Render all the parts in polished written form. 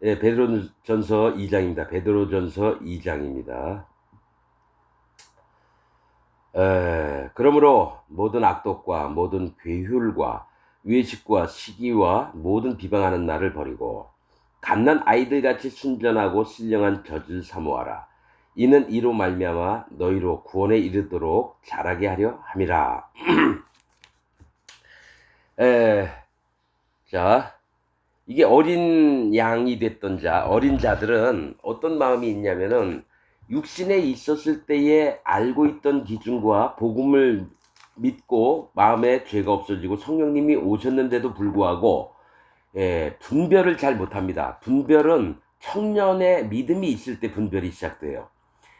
예, 베드로전서 2장입니다. 베드로전서 2장입니다. 그러므로 모든 악독과 모든 괴휼과 외식과 시기와 모든 비방하는 날을 버리고 갓난 아이들같이 순전하고 신령한 젖을 사모하라. 이는 이로 말미암아 너희로 구원에 이르도록 자라게 하려 함이라. 자, 이게 어린 양이 됐던 어린 자들은 어떤 마음이 있냐면은 육신에 있었을 때에 알고 있던 기준과 복음을 믿고 마음에 죄가 없어지고 성령님이 오셨는데도 불구하고 분별을 잘 못합니다. 분별은 청년의 믿음이 있을 때 분별이 시작돼요.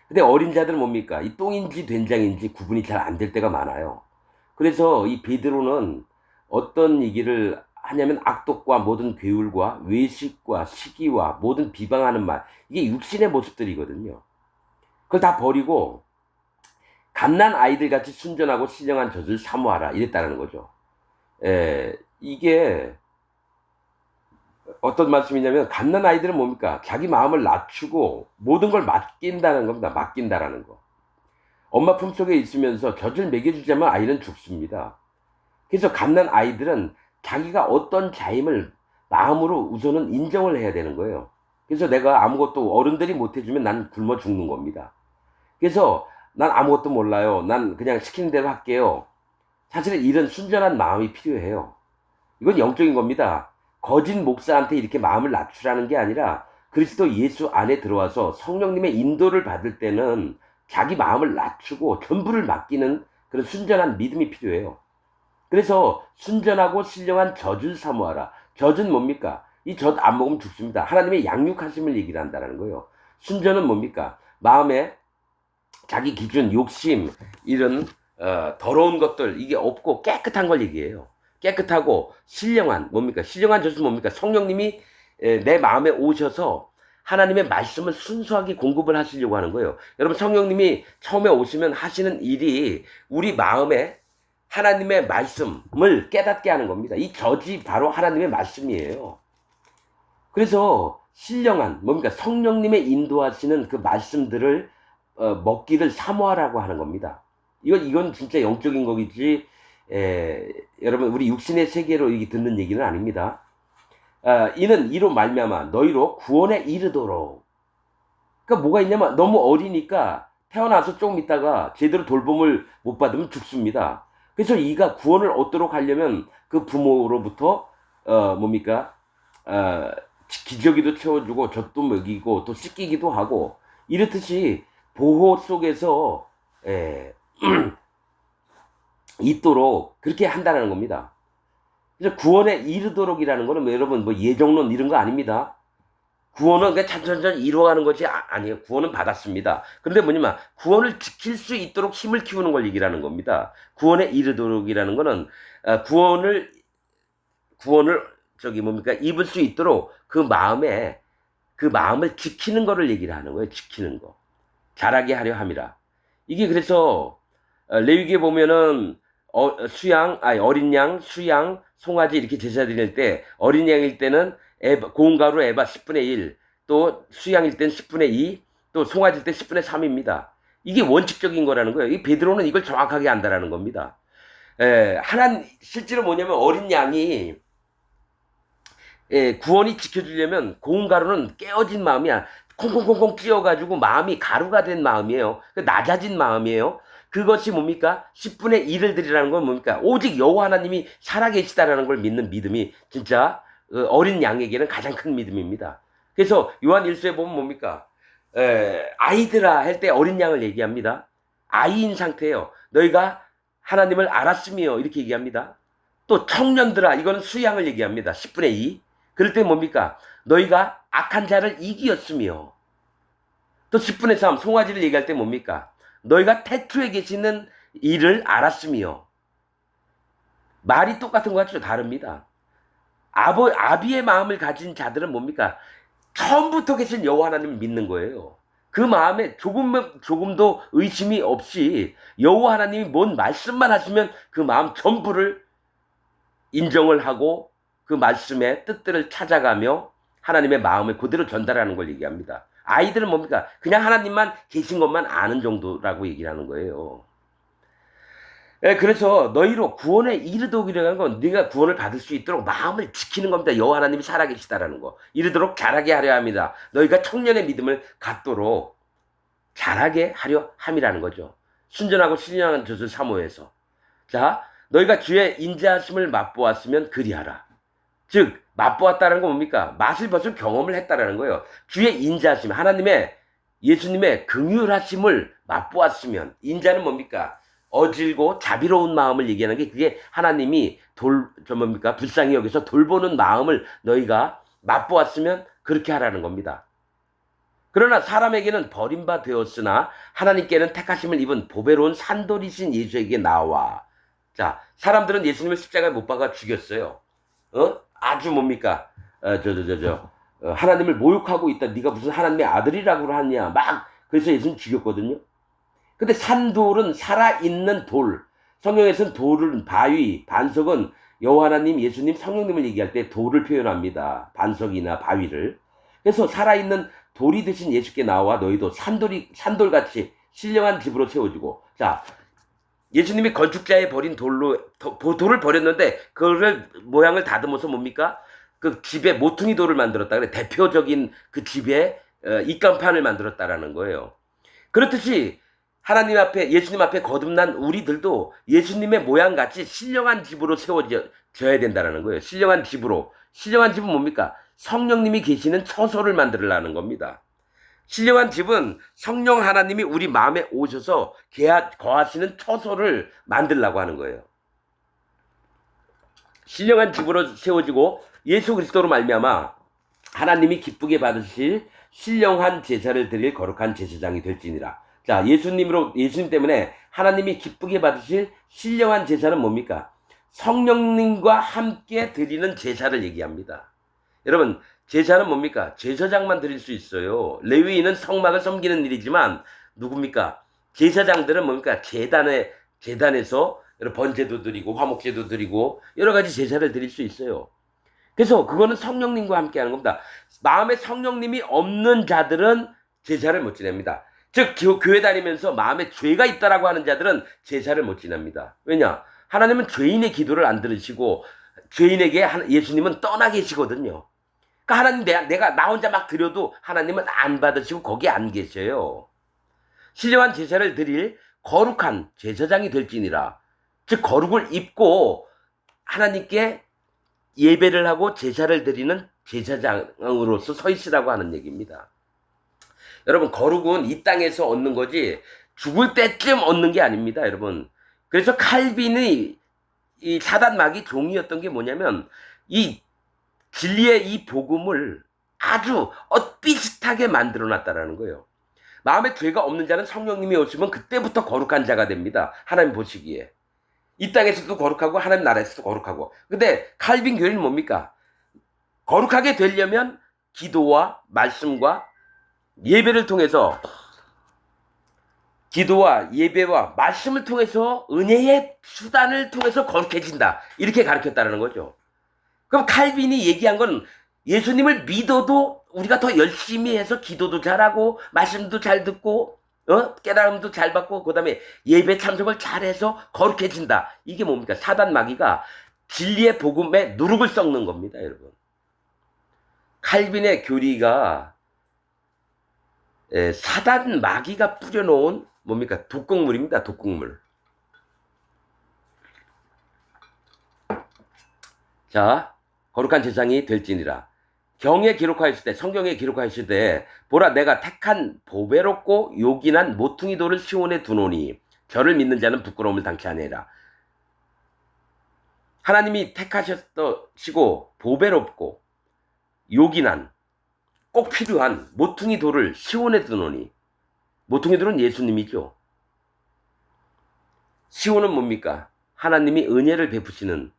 근데 어린 자들은 뭡니까? 이 똥인지 된장인지 구분이 잘 안 될 때가 많아요. 그래서 이 베드로는 어떤 얘기를 하냐면 악독과 모든 괴울과 외식과 시기와 모든 비방하는 말, 이게 육신의 모습들이거든요. 그걸 다 버리고 갓난 아이들같이 순전하고 신령한 젖을 사모하라 이랬다는 거죠. 이게 어떤 말씀이냐면 갓난 아이들은 뭡니까? 자기 마음을 낮추고 모든 걸 맡긴다는 겁니다. 맡긴다라는 거. 엄마 품속에 있으면서 젖을 먹여주자면 아이는 죽습니다. 그래서 갓난 아이들은 자기가 어떤 자임을 마음으로 우선은 인정을 해야 되는 거예요. 그래서 내가 아무것도 어른들이 못해주면 난 굶어 죽는 겁니다. 그래서 난 아무것도 몰라요. 난 그냥 시키는 대로 할게요. 사실은 이런 순전한 마음이 필요해요. 이건 영적인 겁니다. 거짓 목사한테 이렇게 마음을 낮추라는 게 아니라 그리스도 예수 안에 들어와서 성령님의 인도를 받을 때는 자기 마음을 낮추고 전부를 맡기는 그런 순전한 믿음이 필요해요. 그래서 순전하고 신령한 젖을 사모하라. 젖은 뭡니까? 이 젖 안 먹으면 죽습니다. 하나님의 양육하심을 얘기를 한다는 거예요. 순전은 뭡니까? 마음에 자기 기준, 욕심, 이런 더러운 것들 이게 없고 깨끗한 걸 얘기해요. 깨끗하고 신령한 뭡니까? 신령한 젖은 뭡니까? 성령님이 내 마음에 오셔서 하나님의 말씀을 순수하게 공급을 하시려고 하는 거예요. 여러분 성령님이 처음에 오시면 하시는 일이 우리 마음에 하나님의 말씀을 깨닫게 하는 겁니다. 이 젖이 바로 하나님의 말씀이에요. 그래서 신령한 뭡니까? 성령님의 인도하시는 그 말씀들을 먹기를 사모하라고 하는 겁니다. 이건 진짜 영적인 거겠지. 여러분 우리 육신의 세계로 듣는 얘기는 아닙니다. 이는 이로 말미암아 너희로 구원에 이르도록. 그러니까 뭐가 있냐면 너무 어리니까 태어나서 조금 있다가 제대로 돌봄을 못 받으면 죽습니다. 그래서 이가 구원을 얻도록 하려면 그 부모로부터 뭡니까? 기저귀도 채워주고 젖도 먹이고 또 씻기기도 하고 이렇듯이 보호 속에서 있도록 그렇게 한다는 겁니다. 그래서 구원에 이르도록이라는 거는 여러분 예정론 이런 거 아닙니다. 구원은 그냥 천천히 이루어가는 것이 아니에요. 구원은 받았습니다. 그런데 뭐냐면 구원을 지킬 수 있도록 힘을 키우는 걸 얘기하는 겁니다. 구원에 이르도록이라는 거는 구원을 입을 수 있도록 그 마음을 지키는 거를 얘기를 하는 거예요. 지키는 거. 자라게 하려 함이라. 이게 그래서 레위기에 보면은 어린 양, 수양, 송아지 이렇게 제사 드릴 때 어린 양일 때는 고운 가루 에바 10분의 1, 또 수양일 때는 10분의 2, 또 송아지일 때 10분의 3입니다. 이게 원칙적인 거라는 거예요. 이 베드로는 이걸 정확하게 안다라는 겁니다. 실제로 뭐냐면 어린 양이 구원이 지켜주려면 고운 가루는 깨어진 마음이야. 콩콩콩콩 찧어가지고 마음이 가루가 된 마음이에요. 낮아진 마음이에요. 그것이 뭡니까? 10분의 1을 드리라는 건 뭡니까? 오직 여호와 하나님이 살아계시다라는 걸 믿는 믿음이 진짜 어린 양에게는 가장 큰 믿음입니다. 그래서 요한 1서에 보면 뭡니까? 아이들아 할 때 어린 양을 얘기합니다. 아이인 상태예요. 너희가 하나님을 알았으며 이렇게 얘기합니다. 또 청년들아 이거는 수양을 얘기합니다. 10분의 2. 그럴 때 뭡니까? 너희가 악한 자를 이기었으며 또 10분의 3 송아지를 얘기할 때 뭡니까? 너희가 태초에 계시는 이를 알았으며. 말이 똑같은 것 같죠? 다릅니다. 아비의 마음을 가진 자들은 뭡니까? 처음부터 계신 여호와 하나님을 믿는 거예요. 그 마음에 조금도 의심이 없이 여호와 하나님이 뭔 말씀만 하시면 그 마음 전부를 인정을 하고 그 말씀의 뜻들을 찾아가며 하나님의 마음을 그대로 전달하는 걸 얘기합니다. 아이들은 뭡니까? 그냥 하나님만 계신 것만 아는 정도라고 얘기를 하는 거예요. 예, 그래서 너희로 구원에 이르도록이라는 건 네가 구원을 받을 수 있도록 마음을 지키는 겁니다. 여호와 하나님이 살아계시다라는 거. 이르도록 자라게 하려 합니다. 너희가 청년의 믿음을 갖도록 자라게 하려 함이라는 거죠. 순전하고 신령한 젖을 사모해서. 자, 너희가 주의 인자하심을 맛보았으면 그리하라. 즉 맛보았다는 건 뭡니까? 맛을 벌써 경험을 했다라는 거예요. 주의 인자하심, 하나님의 예수님의 긍휼하심을 맛보았으면, 인자는 뭡니까? 어질고 자비로운 마음을 얘기하는 게, 그게 하나님이 불쌍히 여기서 돌보는 마음을 너희가 맛보았으면 그렇게 하라는 겁니다. 그러나 사람에게는 버림바 되었으나 하나님께는 택하심을 입은 보배로운 산돌이신 예수에게 나와. 자, 사람들은 예수님을 십자가에 못 박아 죽였어요. 아주 뭡니까? 하나님을 모욕하고 있다. 네가 무슨 하나님의 아들이라고 하냐. 막 그래서 예수님 죽였거든요. 근데 산돌은 살아있는 돌. 성경에서는 돌은 바위, 반석은 여호와 하나님, 예수님, 성령님을 얘기할 때 돌을 표현합니다. 반석이나 바위를. 그래서 살아있는 돌이 되신 예수께 나와 너희도 산돌같이 신령한 집으로 세워지고. 자, 예수님이 건축자에 버린 돌을 버렸는데 그거를 모양을 다듬어서 뭡니까? 그 집에 모퉁이 돌을 만들었다 그래. 대표적인 그 집에 입간판을 만들었다라는 거예요. 그렇듯이 하나님 앞에, 예수님 앞에 거듭난 우리들도 예수님의 모양같이 신령한 집으로 세워져야 된다는 거예요. 신령한 집으로. 신령한 집은 뭡니까? 성령님이 계시는 처소를 만들으라는 겁니다. 신령한 집은 성령 하나님이 우리 마음에 오셔서 거하시는 처소를 만들라고 하는 거예요. 신령한 집으로 세워지고 예수 그리스도로 말미암아 하나님이 기쁘게 받으실 신령한 제사를 드릴 거룩한 제사장이 될지니라. 자, 예수님 때문에 하나님이 기쁘게 받으실 신령한 제사는 뭡니까? 성령님과 함께 드리는 제사를 얘기합니다. 여러분, 제사는 뭡니까? 제사장만 드릴 수 있어요. 레위인은 성막을 섬기는 일이지만 누굽니까? 제사장들은 뭡니까? 재단에서 번제도 드리고 화목제도 드리고 여러 가지 제사를 드릴 수 있어요. 그래서 그거는 성령님과 함께 하는 겁니다. 마음에 성령님이 없는 자들은 제사를 못 지냅니다. 즉 교회 다니면서 마음에 죄가 있다라고 하는 자들은 제사를 못 지냅니다. 왜냐? 하나님은 죄인의 기도를 안 들으시고 죄인에게 예수님은 떠나 계시거든요. 그러니까 하나님, 내가 나 혼자 막 드려도 하나님은 안 받으시고 거기 안 계셔요. 신령한 제사를 드릴 거룩한 제사장이 될지니라. 즉 거룩을 입고 하나님께 예배를 하고 제사를 드리는 제사장으로서 서 있으라고 하는 얘기입니다. 여러분, 거룩은 이 땅에서 얻는 거지 죽을 때쯤 얻는 게 아닙니다, 여러분. 그래서 칼빈의 이 사단 마귀 종이었던 게 뭐냐면, 이 진리의 이 복음을 아주 엇비슷하게 만들어놨다라는 거예요. 마음에 죄가 없는 자는 성령님이 오시면 그때부터 거룩한 자가 됩니다. 하나님 보시기에. 이 땅에서도 거룩하고 하나님 나라에서도 거룩하고. 근데 칼빈 교리는 뭡니까? 거룩하게 되려면 기도와 말씀과 예배를 통해서, 기도와 예배와 말씀을 통해서 은혜의 수단을 통해서 거룩해진다. 이렇게 가르쳤다는 거죠. 그럼 칼빈이 얘기한 건 예수님을 믿어도 우리가 더 열심히 해서 기도도 잘하고 말씀도 잘 듣고 깨달음도 잘 받고 그다음에 예배 참석을 잘해서 거룩해진다. 이게 뭡니까? 사단 마귀가 진리의 복음에 누룩을 썩는 겁니다, 여러분. 칼빈의 교리가 사단 마귀가 뿌려놓은 뭡니까? 독극물입니다. 독극물. 자, 거룩한 제사장이 될지니라. 경에 기록하였을 때, 성경에 기록하였을 때, 보라 내가 택한 보배롭고 요긴한 모퉁이 돌을 시온에 두노니 저를 믿는 자는 부끄러움을 당치 아니하리라. 하나님이 택하셨시고 보배롭고 요긴한, 꼭 필요한 모퉁이 돌을 시온에 두노니, 모퉁이 돌은 예수님이죠. 시온은 뭡니까? 하나님이 은혜를 베푸시는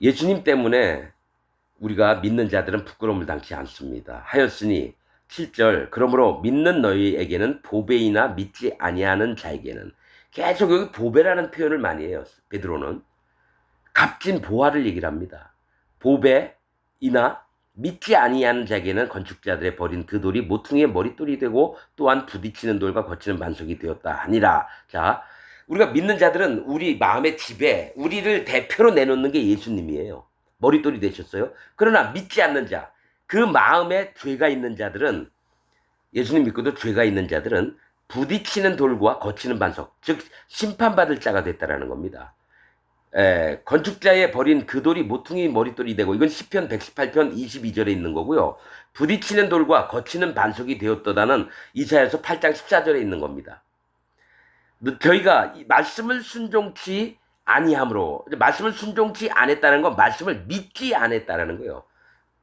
예수님 때문에 우리가 믿는 자들은 부끄러움을 당치 않습니다. 하였으니 7절 그러므로 믿는 너희에게는 보배이나 믿지 아니하는 자에게는, 계속 여기 보배라는 표현을 많이 해요. 베드로는 값진 보화를 얘기를 합니다. 보배이나 믿지 아니하는 자에게는 건축자들의 버린 그 돌이 모퉁이의 머릿돌이 되고 또한 부딪히는 돌과 거치는 반석이 되었다 하니라. 자, 우리가 믿는 자들은 우리 마음의 집에 우리를 대표로 내놓는 게 예수님이에요. 머릿돌이 되셨어요. 그러나 믿지 않는 자, 그 마음에 죄가 있는 자들은, 예수님 믿고도 죄가 있는 자들은 부딪히는 돌과 거치는 반석, 즉 심판받을 자가 됐다라는 겁니다. 건축자의 버린 그 돌이 모퉁이 머릿돌이 되고, 이건 시편 118편 22절에 있는 거고요. 부딪히는 돌과 거치는 반석이 되었다는 이사야서 8장 14절에 있는 겁니다. 저희가 말씀을 순종치 아니함으로, 말씀을 순종치 않았다는 건 말씀을 믿지 않았다라는 거예요.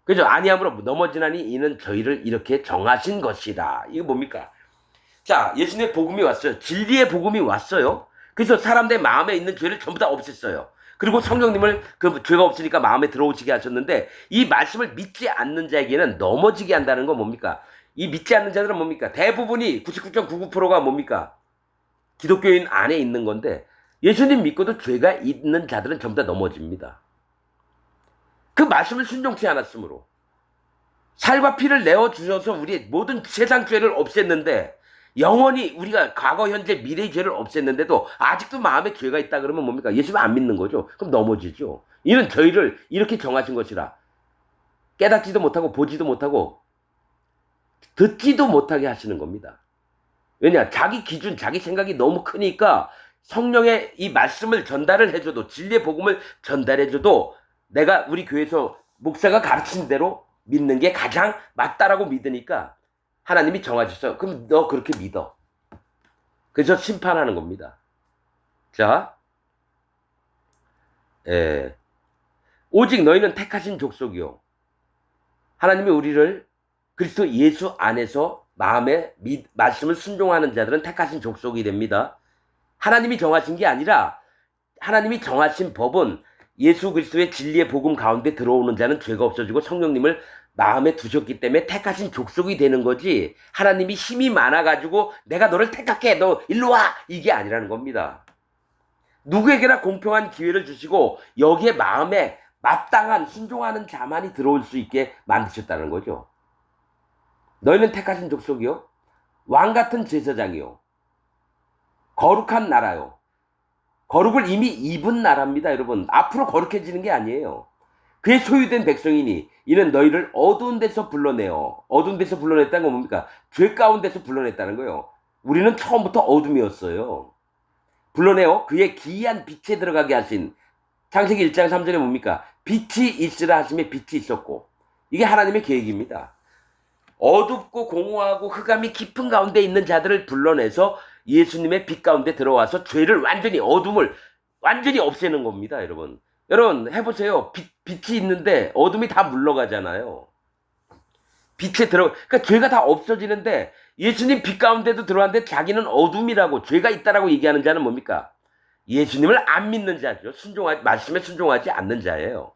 그죠? 아니함으로 넘어지나니 이는 저희를 이렇게 정하신 것이다. 이거 뭡니까? 자, 예수님의 복음이 왔어요. 진리의 복음이 왔어요. 그래서 사람들 마음에 있는 죄를 전부 다 없앴어요. 그리고 성령님을 그 죄가 없으니까 마음에 들어오시게 하셨는데, 이 말씀을 믿지 않는 자에게는 넘어지게 한다는 건 뭡니까? 이 믿지 않는 자들은 뭡니까? 대부분이 99.99%가 뭡니까? 기독교인 안에 있는 건데, 예수님 믿고도 죄가 있는 자들은 전부 다 넘어집니다. 그 말씀을 순종치 않았으므로 살과 피를 내어주셔서 우리의 모든 세상 죄를 없앴는데, 영원히 우리가 과거 현재 미래의 죄를 없앴는데도 아직도 마음에 죄가 있다 그러면 뭡니까? 예수님 안 믿는 거죠. 그럼 넘어지죠. 이는 저희를 이렇게 정하신 것이라. 깨닫지도 못하고 보지도 못하고 듣지도 못하게 하시는 겁니다. 왜냐? 자기 기준, 자기 생각이 너무 크니까 성령의 이 말씀을 전달을 해줘도, 진리의 복음을 전달해줘도 내가 우리 교회에서 목사가 가르친 대로 믿는 게 가장 맞다라고 믿으니까 하나님이 정하셨어요. 그럼 너 그렇게 믿어. 그래서 심판하는 겁니다. 자, 오직 너희는 택하신 족속이요. 하나님이 우리를 그리스도 예수 안에서 마음에 말씀을 순종하는 자들은 택하신 족속이 됩니다. 하나님이 정하신 게 아니라, 하나님이 정하신 법은 예수 그리스도의 진리의 복음 가운데 들어오는 자는 죄가 없어지고 성령님을 마음에 두셨기 때문에 택하신 족속이 되는 거지, 하나님이 힘이 많아가지고 내가 너를 택할게, 너 일로 와, 이게 아니라는 겁니다. 누구에게나 공평한 기회를 주시고 여기에 마음에 마땅한 순종하는 자만이 들어올 수 있게 만드셨다는 거죠. 너희는 택하신 족속이요, 왕같은 제사장이요, 거룩한 나라요. 거룩을 이미 입은 나라입니다, 여러분. 앞으로 거룩해지는 게 아니에요. 그의 소유된 백성이니 이는 너희를 어두운 데서 불러내요. 어두운 데서 불러냈다는 건 뭡니까? 죄 가운데서 불러냈다는 거예요. 우리는 처음부터 어둠이었어요. 불러내요. 그의 기이한 빛에 들어가게 하신, 창세기 1장 3절에 뭡니까? 빛이 있으라 하심에 빛이 있었고. 이게 하나님의 계획입니다. 어둡고 공허하고 흑암이 깊은 가운데 있는 자들을 불러내서 예수님의 빛 가운데 들어와서 죄를 완전히, 어둠을 완전히 없애는 겁니다, 여러분. 여러분 해보세요. 빛이 있는데 어둠이 다 물러가잖아요. 빛에 그러니까 죄가 다 없어지는데, 예수님 빛 가운데도 들어왔는데 자기는 어둠이라고, 죄가 있다라고 얘기하는 자는 뭡니까? 예수님을 안 믿는 자죠. 말씀에 순종하지 않는 자예요.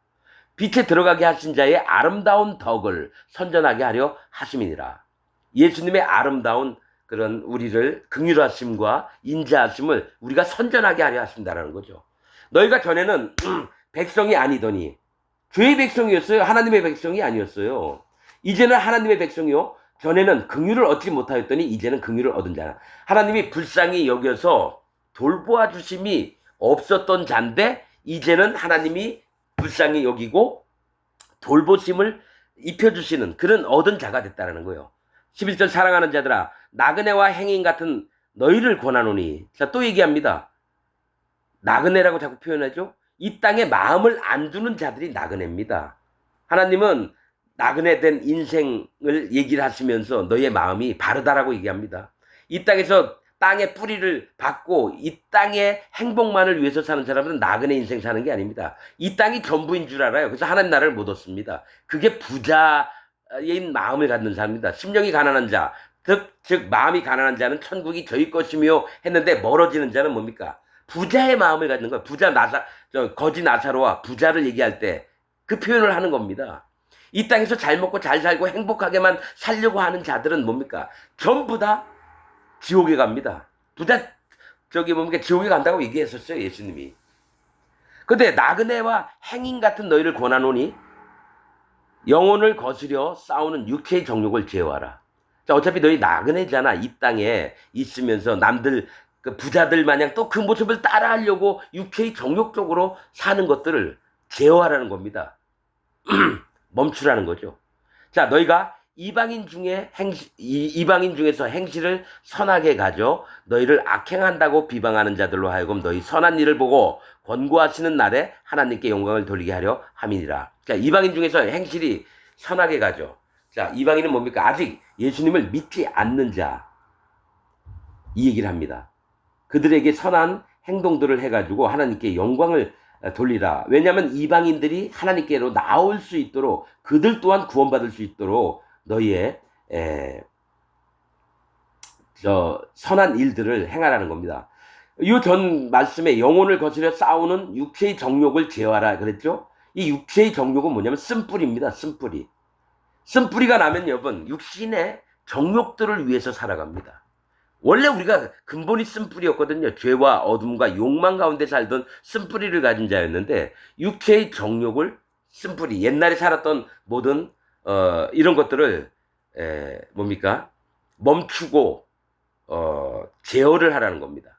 빛에 들어가게 하신 자의 아름다운 덕을 선전하게 하려 하심이니라. 예수님의 아름다운 그런 우리를 긍휼하심과 인자하심을 우리가 선전하게 하려 하신다라는 거죠. 너희가 전에는 백성이 아니더니, 죄의 백성이었어요. 하나님의 백성이 아니었어요. 이제는 하나님의 백성이요, 전에는 긍휼을 얻지 못하였더니 이제는 긍휼을 얻은 자라. 하나님이 불쌍히 여겨서 돌보아 주심이 없었던 자인데, 이제는 하나님이 불쌍히 여기고 돌보심을 입혀주시는 그런 얻은 자가 됐다는 거예요. 11절, 사랑하는 자들아 나그네와 행인 같은 너희를 권하노니. 자, 또 얘기합니다. 나그네라고 자꾸 표현하죠. 이 땅에 마음을 안 두는 자들이 나그네입니다. 하나님은 나그네된 인생을 얘기를 하시면서 너의 마음이 바르다라고 얘기합니다. 이 땅에서 땅의 뿌리를 받고 이 땅의 행복만을 위해서 사는 사람은 나그네 인생 사는 게 아닙니다. 이 땅이 전부인 줄 알아요. 그래서 하나님 나라를 못 얻습니다. 그게 부자인 마음을 갖는 사람입니다. 심령이 가난한 자, 즉 마음이 가난한 자는 천국이 저희 것이며 했는데, 멀어지는 자는 뭡니까? 부자의 마음을 갖는 거예요. 거지 나사로와 부자를 얘기할 때 그 표현을 하는 겁니다. 이 땅에서 잘 먹고 잘 살고 행복하게만 살려고 하는 자들은 뭡니까? 전부 다 지옥에 갑니다. 지옥에 간다고 얘기했었어요, 예수님이. 근데 나그네와 행인 같은 너희를 권하노니 영혼을 거스려 싸우는 육체의 정욕을 제어하라. 자, 어차피 너희 나그네잖아. 이 땅에 있으면서 남들 그 부자들 마냥 또 그 모습을 따라하려고 육체의 정욕적으로 사는 것들을 제어하라는 겁니다. 멈추라는 거죠. 자, 너희가 이방인 중에서 행실을 선하게 가져 너희를 악행한다고 비방하는 자들로 하여금 너희 선한 일을 보고 권고하시는 날에 하나님께 영광을 돌리게 하려 함이니라. 자, 이방인 중에서 행실이 선하게 가죠. 자, 이방인은 뭡니까? 아직 예수님을 믿지 않는 자. 이 얘기를 합니다. 그들에게 선한 행동들을 해가지고 하나님께 영광을 돌리라. 왜냐하면 이방인들이 하나님께로 나올 수 있도록 그들 또한 구원받을 수 있도록 너희의 선한 일들을 행하라는 겁니다. 이 전 말씀에 영혼을 거스려 싸우는 육체의 정욕을 제어하라 그랬죠? 이 육체의 정욕은 뭐냐면 쓴뿌리입니다. 쓴뿌리. 쓴뿌리가 나면 여러분 육신의 정욕들을 위해서 살아갑니다. 원래 우리가 근본이 쓴뿌리였거든요. 죄와 어둠과 욕망 가운데 살던 쓴뿌리를 가진 자였는데 육체의 정욕을 쓴뿌리, 옛날에 살았던 모든 이런 것들을 뭡니까? 멈추고 제어를 하라는 겁니다.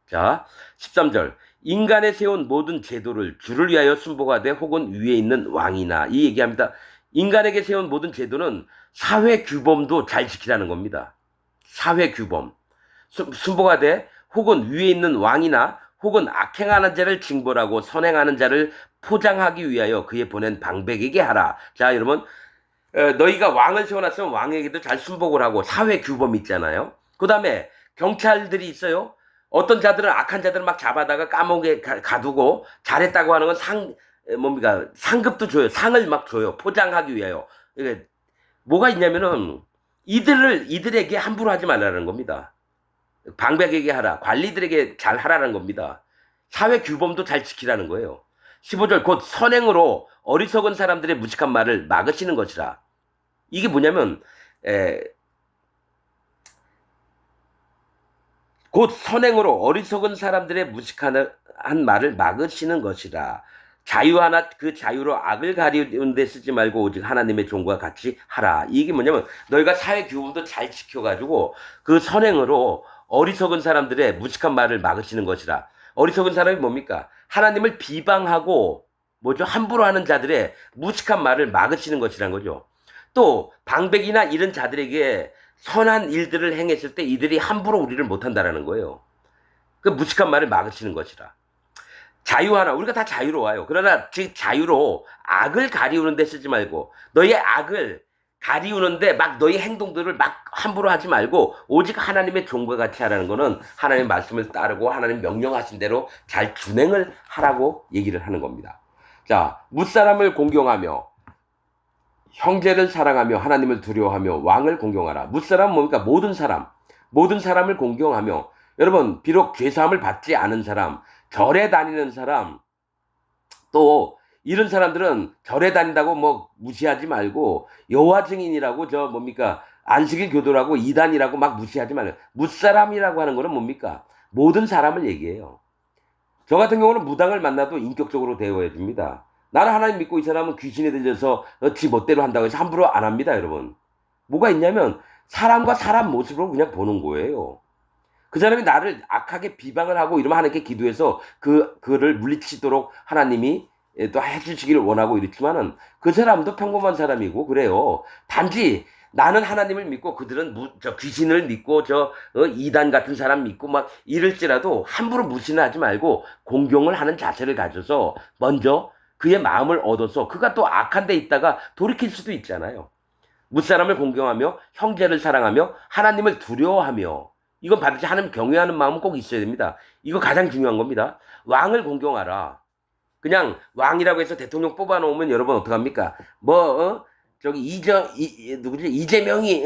자, 13절. 인간에 세운 모든 제도를 주를 위하여 순복하되 혹은 위에 있는 왕이나 이 얘기합니다. 인간에게 세운 모든 제도는 사회 규범도 잘 지키라는 겁니다. 사회 규범. 순복하되 혹은 위에 있는 왕이나 혹은 악행하는 자를 징벌하고 선행하는 자를 포장하기 위하여 그에 보낸 방백에게 하라. 자, 여러분 너희가 왕을 세워놨으면 왕에게도 잘 순복을 하고 사회 규범 있잖아요. 그 다음에 경찰들이 있어요. 어떤 자들은 악한 자들을 막 잡아다가 감옥에 가두고 잘했다고 하는 건 뭡니까? 상급도 줘요. 상을 막 줘요. 포장하기 위하여. 이게 뭐가 있냐면은 이들에게 함부로 하지 말라는 겁니다. 방백에게 하라. 관리들에게 잘 하라는 겁니다. 사회 규범도 잘 지키라는 거예요. 15절 곧 선행으로 어리석은 사람들의 무식한 말을 막으시는 것이라. 이게 뭐냐면 곧 선행으로 어리석은 사람들의 무식한 말을 막으시는 것이라. 자유하나 그 자유로 악을 가리우는 데 쓰지 말고 오직 하나님의 종과 같이 하라. 이게 뭐냐면 너희가 사회 규범도 잘 지켜가지고 그 선행으로 어리석은 사람들의 무식한 말을 막으시는 것이라. 어리석은 사람이 뭡니까? 하나님을 비방하고 뭐죠? 함부로 하는 자들의 무식한 말을 막으시는 것이란 거죠. 또 방백이나 이런 자들에게 선한 일들을 행했을 때 이들이 함부로 우리를 못한다라는 거예요. 그 무식한 말을 막으시는 것이라. 자유하나 우리가 다 자유로워요. 그러나 즉 자유로 악을 가리우는 데 쓰지 말고 너희의 악을 가리우는데 막 너희 행동들을 막 함부로 하지 말고 오직 하나님의 종과 같이 하라는 거는 하나님의 말씀을 따르고 하나님 명령하신 대로 잘 준행을 하라고 얘기를 하는 겁니다. 자, 무사람을 공경하며 형제를 사랑하며 하나님을 두려워하며 왕을 공경하라. 무사람은 뭡니까? 모든 사람을 공경하며 여러분 비록 죄사함을 받지 않은 사람, 절에 다니는 사람, 또 이런 사람들은 절에 다닌다고 뭐 무시하지 말고 여호와 증인이라고 저 뭡니까? 안식일 교도라고 이단이라고 막 무시하지 말고 무사람이라고 하는 거는 뭡니까? 모든 사람을 얘기해요. 저 같은 경우는 무당을 만나도 인격적으로 대우해 줍니다. 나는 하나님 믿고 이 사람은 귀신에 들려서 지 멋대로 한다고 해서 함부로 안 합니다, 여러분. 뭐가 있냐면 사람과 사람 모습으로 그냥 보는 거예요. 그 사람이 나를 악하게 비방을 하고 이러면 하나님께 기도해서 그를 물리치도록 하나님이 또 해주시기를 원하고 이렇지만은 그 사람도 평범한 사람이고 그래요. 단지 나는 하나님을 믿고 그들은 귀신을 믿고 이단 같은 사람 믿고 막 이럴지라도 함부로 무시는 하지 말고 공경을 하는 자세를 가져서 먼저 그의 마음을 얻어서 그가 또 악한 데 있다가 돌이킬 수도 있잖아요. 무사람을 공경하며 형제를 사랑하며 하나님을 두려워하며 이건 반드시 하나님 경외하는 마음은 꼭 있어야 됩니다. 이거 가장 중요한 겁니다. 왕을 공경하라. 그냥 왕이라고 해서 대통령 뽑아놓으면 여러분 어떡합니까? 누구지? 이재명이,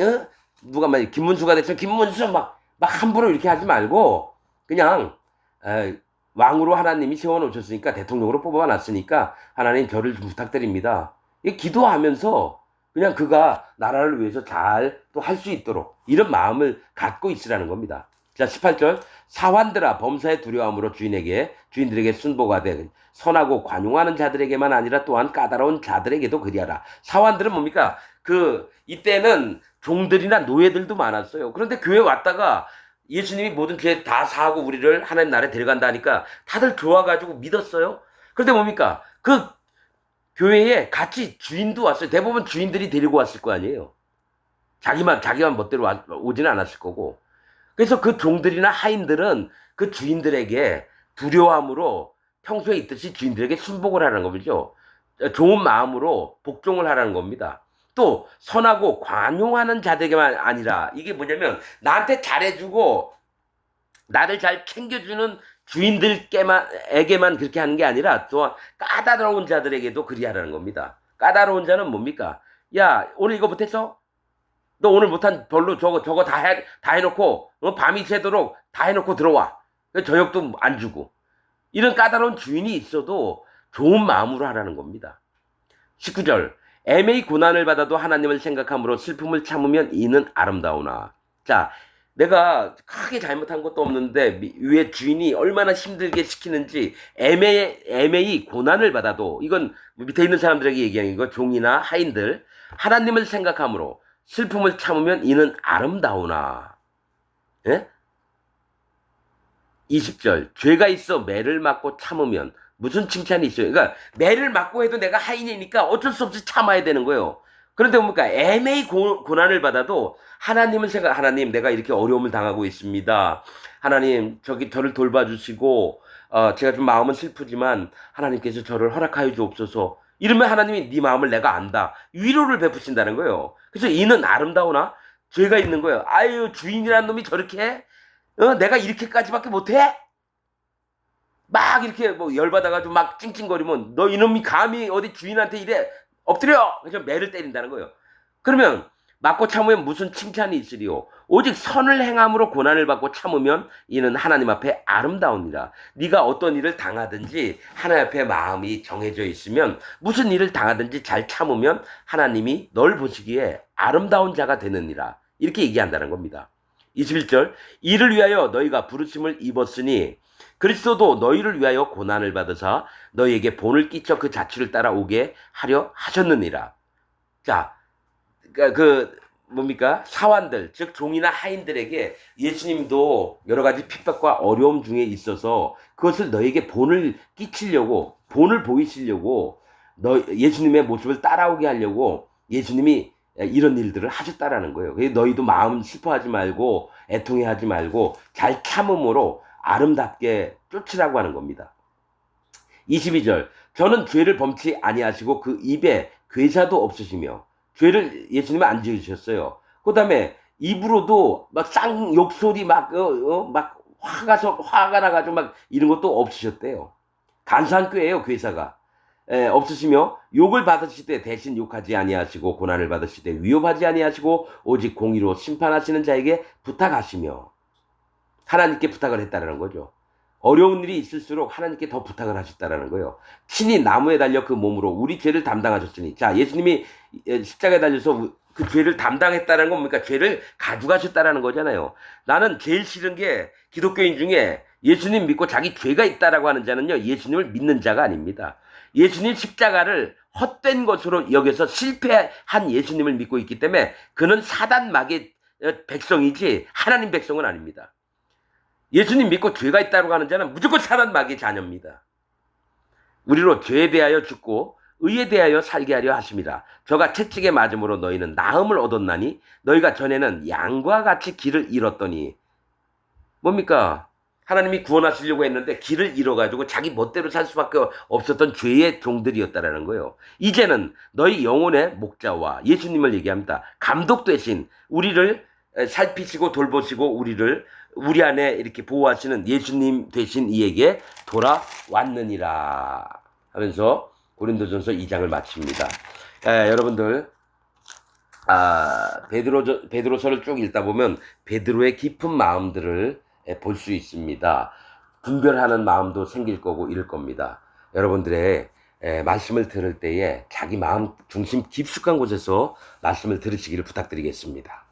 누가 막 김문수가 됐으면 김문수 막 함부로 이렇게 하지 말고 그냥, 왕으로 하나님이 세워놓으셨으니까 대통령으로 뽑아놨으니까 하나님 저를 좀 부탁드립니다. 기도하면서 그냥 그가 나라를 위해서 잘 또 할 수 있도록 이런 마음을 갖고 있으라는 겁니다. 자, 18절. 사환들아 범사의 두려움으로 주인들에게 순복하되 선하고 관용하는 자들에게만 아니라 또한 까다로운 자들에게도 그리하라. 사환들은 뭡니까? 이때는 종들이나 노예들도 많았어요. 그런데 교회 왔다가 예수님이 모든 죄 다 사하고 우리를 하나님 나라에 데려간다 하니까 다들 좋아가지고 믿었어요. 그런데 뭡니까? 그 교회에 같이 주인도 왔어요. 대부분 주인들이 데리고 왔을 거 아니에요. 자기만 멋대로 오지는 않았을 거고. 그래서 그 종들이나 하인들은 그 주인들에게 두려움으로 평소에 있듯이 주인들에게 순복을 하는 거죠. 좋은 마음으로 복종을 하라는 겁니다. 또 선하고 관용하는 자들에게만 아니라, 이게 뭐냐면 나한테 잘해주고 나를 잘 챙겨주는 주인들에게만 그렇게 하는 게 아니라 또한 까다로운 자들에게도 그리하라는 겁니다. 까다로운 자는 뭡니까? 야, 오늘 이거 못했어? 너 오늘 못한 별로 저거 다 해놓고 밤이 새도록 다 해놓고 들어와. 저녁도 안 주고. 이런 까다로운 주인이 있어도 좋은 마음으로 하라는 겁니다. 19절. 애매히 고난을 받아도 하나님을 생각함으로 슬픔을 참으면 이는 아름다우나. 자, 내가 크게 잘못한 것도 없는데 위에 주인이 얼마나 힘들게 시키는지 애매히 고난을 받아도, 이건 밑에 있는 사람들에게 얘기하는 거, 종이나 하인들, 하나님을 생각함으로 슬픔을 참으면 이는 아름다우나. 예? 20절. 죄가 있어 매를 맞고 참으면 무슨 칭찬이 있어요? 그러니까 매를 맞고 해도 내가 하인이니까 어쩔 수 없이 참아야 되는 거예요. 그런데 뭡니까? 애매히 고난을 받아도 하나님 내가 이렇게 어려움을 당하고 있습니다. 하나님 저를 돌봐주시고 제가 좀 마음은 슬프지만 하나님께서 저를 허락하여 주옵소서. 이러면 하나님이 네 마음을 내가 안다. 위로를 베푸신다는 거예요. 그래서 이는 아름다우나? 죄가 있는 거예요. 아유, 주인이라는 놈이 저렇게 해? 내가 이렇게까지밖에 못해? 막 이렇게 뭐 열받아가지고 막 찡찡거리면 너 이놈이 감히 어디 주인한테 이래? 엎드려! 그래서 매를 때린다는 거예요. 그러면 맞고 참으면 무슨 칭찬이 있으리요? 오직 선을 행함으로 고난을 받고 참으면 이는 하나님 앞에 아름다우니라. 네가 어떤 일을 당하든지 하나님 앞에 마음이 정해져 있으면 무슨 일을 당하든지 잘 참으면 하나님이 널 보시기에 아름다운 자가 되느니라. 이렇게 얘기한다는 겁니다. 21절. 이를 위하여 너희가 부르심을 입었으니 그리스도도 너희를 위하여 고난을 받으사 너희에게 본을 끼쳐 그 자취를 따라오게 하려 하셨느니라. 자, 뭡니까? 사환들, 즉 종이나 하인들에게 예수님도 여러 가지 핍박과 어려움 중에 있어서 그것을 너에게 본을 끼치려고, 본을 보이시려고, 예수님의 모습을 따라오게 하려고 예수님이 이런 일들을 하셨다라는 거예요. 그래서 너희도 마음 슬퍼하지 말고 애통해하지 말고 잘 참음으로 아름답게 쫓으라고 하는 겁니다. 22절. 저는 죄를 범치 아니하시고 그 입에 괴사도 없으시며, 죄를 예수님은 안 지으셨어요. 그 다음에 입으로도 막 욕소리 막 화가 나가지고 막 이런 것도 없으셨대요. 간사한 꾀예요, 괴사가. 없으시며 욕을 받으실 때 대신 욕하지 아니하시고 고난을 받으실 때 위협하지 아니하시고 오직 공의로 심판하시는 자에게 부탁하시며, 하나님께 부탁을 했다는 거죠. 어려운 일이 있을수록 하나님께 더 부탁을 하셨다는 거예요. 친히 나무에 달려 그 몸으로 우리 죄를 담당하셨으니. 자, 예수님이 십자가에 달려서 그 죄를 담당했다는 건 뭡니까? 죄를 가져가셨다는 거잖아요. 나는 제일 싫은 게 기독교인 중에 예수님 믿고 자기 죄가 있다라고 하는 자는요, 예수님을 믿는 자가 아닙니다. 예수님 십자가를 헛된 것으로 여겨서 실패한 예수님을 믿고 있기 때문에 그는 사단 마귀의 백성이지 하나님 백성은 아닙니다. 예수님 믿고 죄가 있다고 하는 자는 무조건 사단 마귀의 자녀입니다. 우리로 죄에 대하여 죽고 의에 대하여 살게 하려 하심이라. 저가 채찍에 맞음으로 너희는 나음을 얻었나니 너희가 전에는 양과 같이 길을 잃었더니. 뭡니까? 하나님이 구원하시려고 했는데 길을 잃어가지고 자기 멋대로 살 수밖에 없었던 죄의 종들이었다라는 거예요. 이제는 너희 영혼의 목자와 예수님을 얘기합니다. 감독 되신, 우리를 살피시고 돌보시고 우리 안에 이렇게 보호하시는 예수님 되신 이에게 돌아왔느니라 하면서 고린도전서 2장을 마칩니다. 여러분들, 베드로서를 쭉 읽다 보면 베드로의 깊은 마음들을 볼 수 있습니다. 분별하는 마음도 생길 거고 이럴 겁니다. 여러분들의 말씀을 들을 때에 자기 마음 중심 깊숙한 곳에서 말씀을 들으시기를 부탁드리겠습니다.